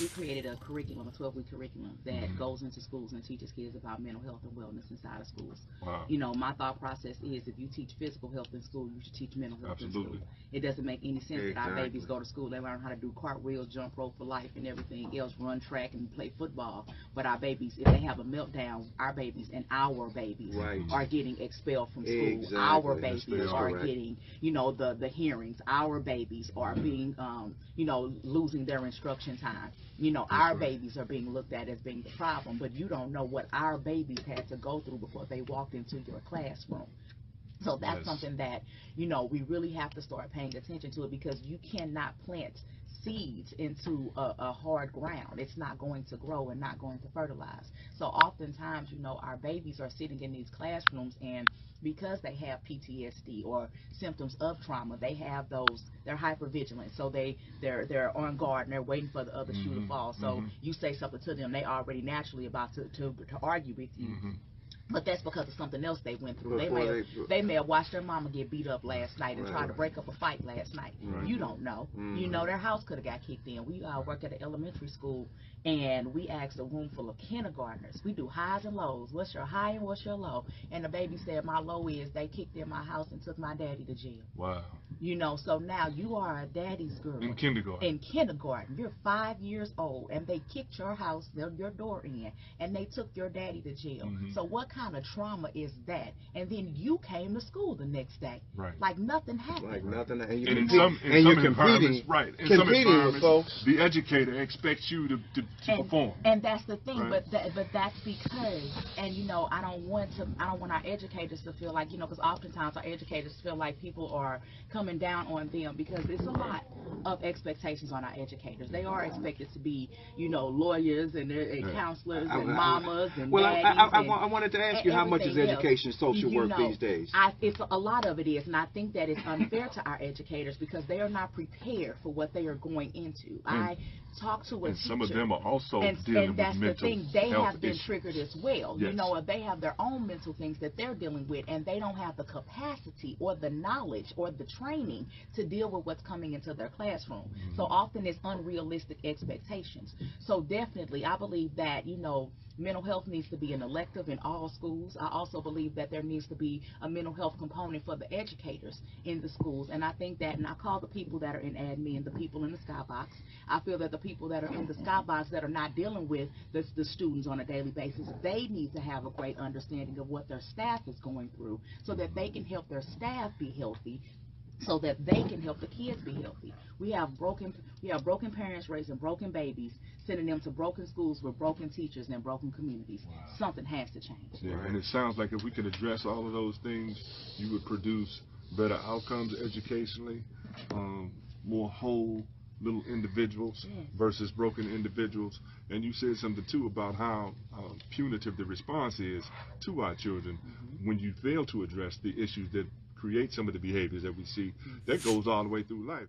we created a curriculum, a 12-week curriculum that goes into schools and teaches kids about mental health and wellness inside of schools. Wow. You know, my thought process is if you teach physical health in school, you should teach mental health in school. It doesn't make any sense that our babies go to school, they learn how to do cartwheels, jump rope for life, and everything else, run track and play football. But our babies, if they have a meltdown, our babies are getting expelled from school. Our babies are getting, you know, the hearings. Our babies are being, you know, losing their instruction time. You know, our babies are being looked at as being the problem, but you don't know what our babies had to go through before they walked into your classroom. So that's something that, you know, we really have to start paying attention to it, because you cannot plant seeds into a hard ground. It's not going to grow and not going to fertilize. So oftentimes, you know, our babies are sitting in these classrooms, and because they have PTSD or symptoms of trauma, they have those, they're hypervigilant. So they're on guard and they're waiting for the other shoe to fall. So you say something to them, they already naturally about to argue with you. But that's because of something else they went through. They may have watched their mama get beat up last night and tried to break up a fight last night. You don't know. You know, their house could have got kicked in. We work at an elementary school, and we asked a room full of kindergartners. We do highs and lows. What's your high and what's your low? And the baby said, my low is they kicked in my house and took my daddy to jail. Wow. You know, so now you are a daddy's girl. In kindergarten. In kindergarten. You're 5 years old, and they kicked your house, your door in, and they took your daddy to jail. So what kind of trauma is that? And then you came to school the next day. Right. Like nothing happened. Like nothing. And in some environments, right. In some environments, folks. The educator expects you to perform. And that's the thing. Right. But that's because, and you know, I don't want our educators to feel like, you know, because oftentimes our educators feel like people are coming down on them, because it's a lot of expectations on our educators. They are expected to be, you know, lawyers and counselors and mamas and daddies. I wanted to ask you, how much is education social work these days? It's a lot of it is, and I think that it's unfair to our educators because they are not prepared for what they are going into. I talk to a teacher, some of them are also and dealing that's with mental the thing. They health have been issues. triggered as well. Yes. You know, they have their own mental things that they're dealing with, and they don't have the capacity or the knowledge or the training to deal with what's coming into their classroom. So often it's unrealistic expectations. So definitely, I believe that, you know, mental health needs to be an elective in all schools. I also believe that there needs to be a mental health component for the educators in the schools. And I think that, and I call the people that are in admin the people in the skybox. I feel that the people that are in the skybox that are not dealing with the students on a daily basis, they need to have a great understanding of what their staff is going through so that they can help their staff be healthy, so that they can help the kids be healthy. We have broken parents raising broken babies, sending them to broken schools with broken teachers and broken communities. Wow. Something has to change. Yeah, and it sounds like if we could address all of those things, you would produce better outcomes educationally, more whole little individuals versus broken individuals. And you said something too about how punitive the response is to our children when you fail to address the issues that create some of the behaviors that we see. That goes all the way through life.